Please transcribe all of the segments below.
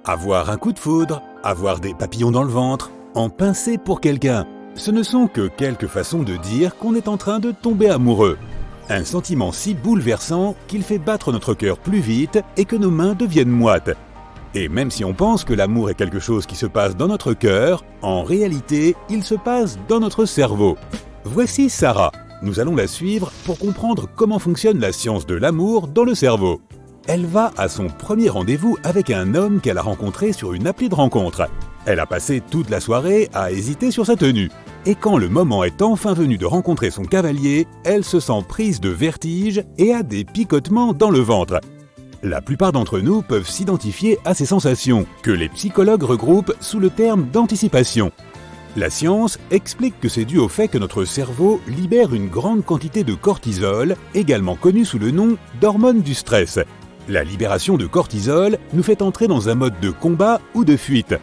Avoir un coup de foudre, avoir des papillons dans le ventre, en pincer pour quelqu'un, ce ne sont que quelques façons de dire qu'on est en train de tomber amoureux. Un sentiment si bouleversant qu'il fait battre notre cœur plus vite et que nos mains deviennent moites. Et même si on pense que l'amour est quelque chose qui se passe dans notre cœur, en réalité, il se passe dans notre cerveau. Voici Sarah. Nous allons la suivre pour comprendre comment fonctionne la science de l'amour dans le cerveau. Elle va à son premier rendez-vous avec un homme qu'elle a rencontré sur une appli de rencontre. Elle a passé toute la soirée à hésiter sur sa tenue. Et quand le moment est enfin venu de rencontrer son cavalier, elle se sent prise de vertige et a des picotements dans le ventre. La plupart d'entre nous peuvent s'identifier à ces sensations, que les psychologues regroupent sous le terme d'anticipation. La science explique que c'est dû au fait que notre cerveau libère une grande quantité de cortisol, également connu sous le nom d'hormone du stress. La libération de cortisol nous fait entrer dans un mode de combat ou de fuite.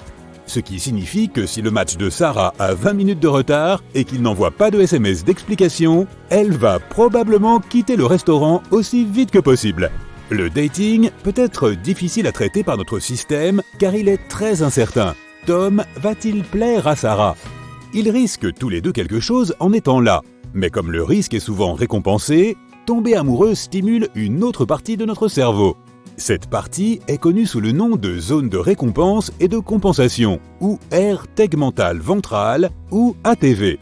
Ce qui signifie que si le match de Sarah a 20 minutes de retard et qu'il n'envoie pas de SMS d'explication, elle va probablement quitter le restaurant aussi vite que possible. Le dating peut être difficile à traiter par notre système car il est très incertain. Tom va-t-il plaire à Sarah ? Ils risquent tous les deux quelque chose en étant là. Mais comme le risque est souvent récompensé, tomber amoureux stimule une autre partie de notre cerveau. Cette partie est connue sous le nom de zone de récompense et de compensation, ou aire tegmentale ventrale, ou ATV.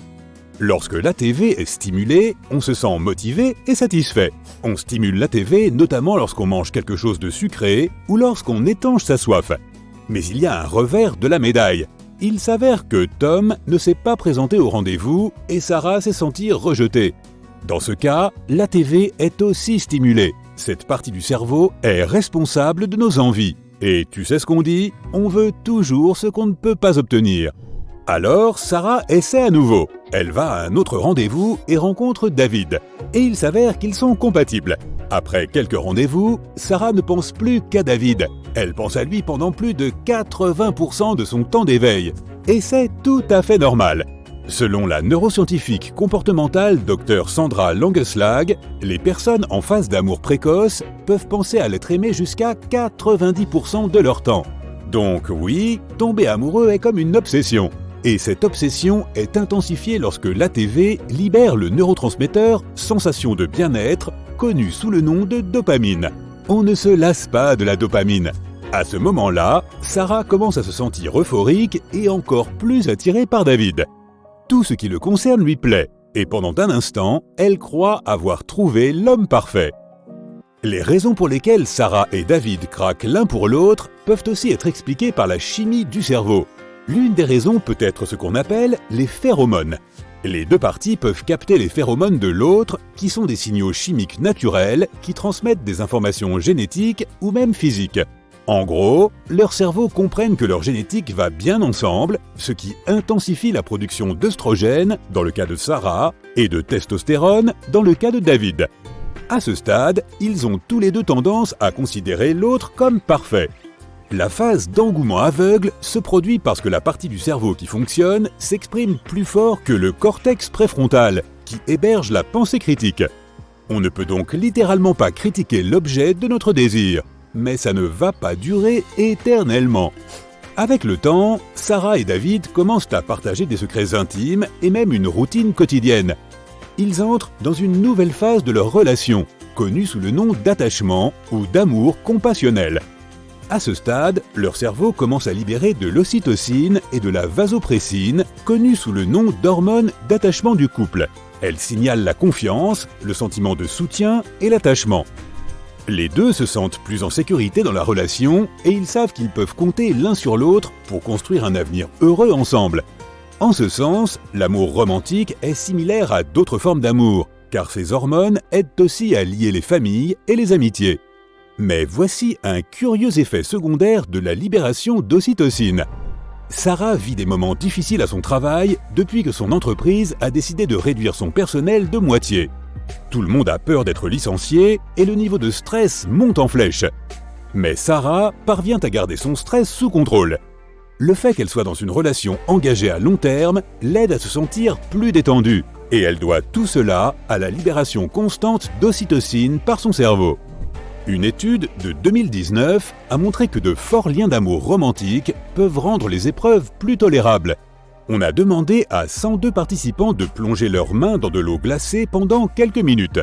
Lorsque l'ATV est stimulée, on se sent motivé et satisfait. On stimule l'ATV notamment lorsqu'on mange quelque chose de sucré ou lorsqu'on étanche sa soif. Mais il y a un revers de la médaille. Il s'avère que Tom ne s'est pas présenté au rendez-vous et Sarah s'est sentie rejetée. Dans ce cas, l'ATV est aussi stimulée. Cette partie du cerveau est responsable de nos envies. Et tu sais ce qu'on dit ? On veut toujours ce qu'on ne peut pas obtenir. Alors, Sarah essaie à nouveau. Elle va à un autre rendez-vous et rencontre David. Et il s'avère qu'ils sont compatibles. Après quelques rendez-vous, Sarah ne pense plus qu'à David. Elle pense à lui pendant plus de 80% de son temps d'éveil. Et c'est tout à fait normal. Selon la neuroscientifique comportementale Dr Sandra Langeslag, les personnes en phase d'amour précoce peuvent penser à l'être aimé jusqu'à 90% de leur temps. Donc oui, tomber amoureux est comme une obsession. Et cette obsession est intensifiée lorsque l'ATV libère le neurotransmetteur sensation de bien-être, connu sous le nom de dopamine. On ne se lasse pas de la dopamine. À ce moment-là, Sarah commence à se sentir euphorique et encore plus attirée par David. Tout ce qui le concerne lui plaît, et pendant un instant, elle croit avoir trouvé l'homme parfait. Les raisons pour lesquelles Sarah et David craquent l'un pour l'autre peuvent aussi être expliquées par la chimie du cerveau. L'une des raisons peut être ce qu'on appelle les phéromones. Les deux parties peuvent capter les phéromones de l'autre, qui sont des signaux chimiques naturels qui transmettent des informations génétiques ou même physiques. En gros, leurs cerveaux comprennent que leur génétique va bien ensemble, ce qui intensifie la production d'œstrogènes, dans le cas de Sarah, et de testostérone, dans le cas de David. À ce stade, ils ont tous les deux tendance à considérer l'autre comme parfait. La phase d'engouement aveugle se produit parce que la partie du cerveau qui fonctionne s'exprime plus fort que le cortex préfrontal, qui héberge la pensée critique. On ne peut donc littéralement pas critiquer l'objet de notre désir. Mais ça ne va pas durer éternellement. Avec le temps, Sarah et David commencent à partager des secrets intimes et même une routine quotidienne. Ils entrent dans une nouvelle phase de leur relation, connue sous le nom d'attachement ou d'amour compassionnel. À ce stade, leur cerveau commence à libérer de l'ocytocine et de la vasopressine, connues sous le nom d'hormones d'attachement du couple. Elles signalent la confiance, le sentiment de soutien et l'attachement. Les deux se sentent plus en sécurité dans la relation et ils savent qu'ils peuvent compter l'un sur l'autre pour construire un avenir heureux ensemble. En ce sens, l'amour romantique est similaire à d'autres formes d'amour, car ces hormones aident aussi à lier les familles et les amitiés. Mais voici un curieux effet secondaire de la libération d'ocytocine. Sarah vit des moments difficiles à son travail depuis que son entreprise a décidé de réduire son personnel de moitié. Tout le monde a peur d'être licencié et le niveau de stress monte en flèche. Mais Sarah parvient à garder son stress sous contrôle. Le fait qu'elle soit dans une relation engagée à long terme l'aide à se sentir plus détendue. Et elle doit tout cela à la libération constante d'ocytocine par son cerveau. Une étude de 2019 a montré que de forts liens d'amour romantiques peuvent rendre les épreuves plus tolérables. On a demandé à 102 participants de plonger leurs mains dans de l'eau glacée pendant quelques minutes.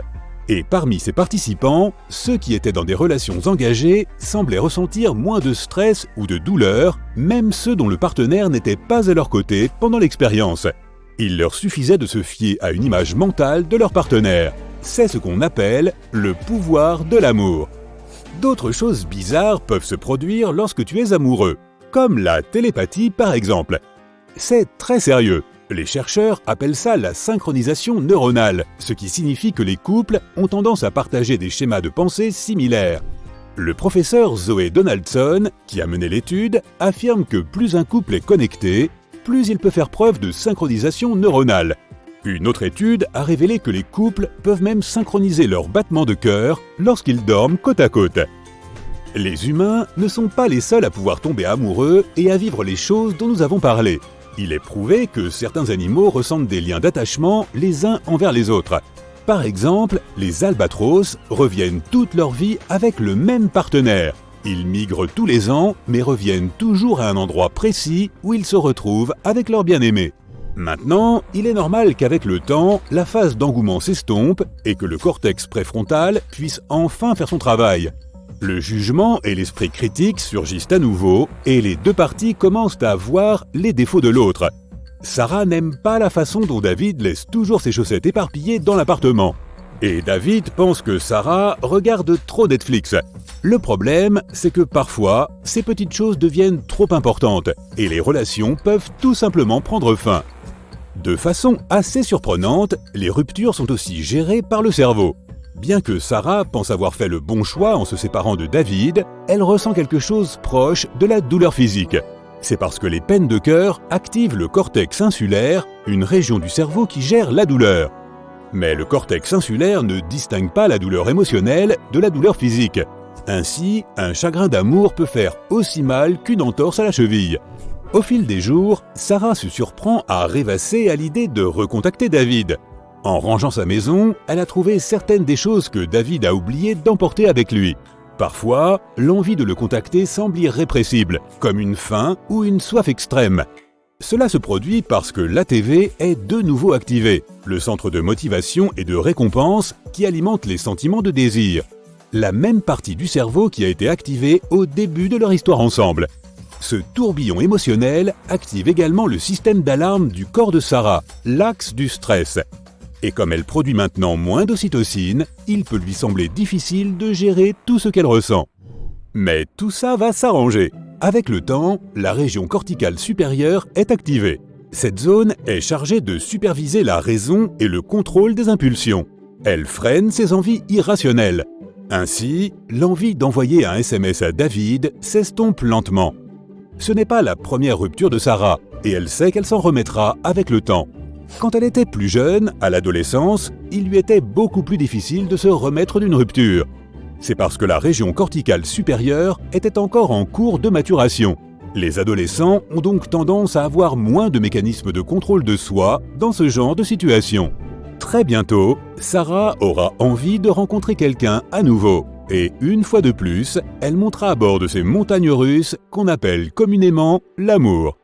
Et parmi ces participants, ceux qui étaient dans des relations engagées semblaient ressentir moins de stress ou de douleur, même ceux dont le partenaire n'était pas à leur côté pendant l'expérience. Il leur suffisait de se fier à une image mentale de leur partenaire. C'est ce qu'on appelle le pouvoir de l'amour. D'autres choses bizarres peuvent se produire lorsque tu es amoureux, comme la télépathie par exemple. C'est très sérieux. Les chercheurs appellent ça la synchronisation neuronale, ce qui signifie que les couples ont tendance à partager des schémas de pensée similaires. Le professeur Zoe Donaldson, qui a mené l'étude, affirme que plus un couple est connecté, plus il peut faire preuve de synchronisation neuronale. Une autre étude a révélé que les couples peuvent même synchroniser leurs battements de cœur lorsqu'ils dorment côte à côte. Les humains ne sont pas les seuls à pouvoir tomber amoureux et à vivre les choses dont nous avons parlé. Il est prouvé que certains animaux ressentent des liens d'attachement les uns envers les autres. Par exemple, les albatros reviennent toute leur vie avec le même partenaire. Ils migrent tous les ans, mais reviennent toujours à un endroit précis où ils se retrouvent avec leur bien-aimé. Maintenant, il est normal qu'avec le temps, la phase d'engouement s'estompe et que le cortex préfrontal puisse enfin faire son travail. Le jugement et l'esprit critique surgissent à nouveau et les deux parties commencent à voir les défauts de l'autre. Sarah n'aime pas la façon dont David laisse toujours ses chaussettes éparpillées dans l'appartement. Et David pense que Sarah regarde trop Netflix. Le problème, c'est que parfois, ces petites choses deviennent trop importantes et les relations peuvent tout simplement prendre fin. De façon assez surprenante, les ruptures sont aussi gérées par le cerveau. Bien que Sarah pense avoir fait le bon choix en se séparant de David, elle ressent quelque chose proche de la douleur physique. C'est parce que les peines de cœur activent le cortex insulaire, une région du cerveau qui gère la douleur. Mais le cortex insulaire ne distingue pas la douleur émotionnelle de la douleur physique. Ainsi, un chagrin d'amour peut faire aussi mal qu'une entorse à la cheville. Au fil des jours, Sarah se surprend à rêvasser à l'idée de recontacter David. En rangeant sa maison, elle a trouvé certaines des choses que David a oublié d'emporter avec lui. Parfois, l'envie de le contacter semble irrépressible, comme une faim ou une soif extrême. Cela se produit parce que l'ATV est de nouveau activé, le centre de motivation et de récompense qui alimente les sentiments de désir. La même partie du cerveau qui a été activée au début de leur histoire ensemble. Ce tourbillon émotionnel active également le système d'alarme du corps de Sarah, l'axe du stress. Et comme elle produit maintenant moins d'ocytocine, il peut lui sembler difficile de gérer tout ce qu'elle ressent. Mais tout ça va s'arranger. Avec le temps, la région corticale supérieure est activée. Cette zone est chargée de superviser la raison et le contrôle des impulsions. Elle freine ses envies irrationnelles. Ainsi, l'envie d'envoyer un SMS à David s'estompe lentement. Ce n'est pas la première rupture de Sarah, et elle sait qu'elle s'en remettra avec le temps. Quand elle était plus jeune, à l'adolescence, il lui était beaucoup plus difficile de se remettre d'une rupture. C'est parce que la région corticale supérieure était encore en cours de maturation. Les adolescents ont donc tendance à avoir moins de mécanismes de contrôle de soi dans ce genre de situation. Très bientôt, Sarah aura envie de rencontrer quelqu'un à nouveau. Et une fois de plus, elle montera à bord de ces montagnes russes qu'on appelle communément l'amour.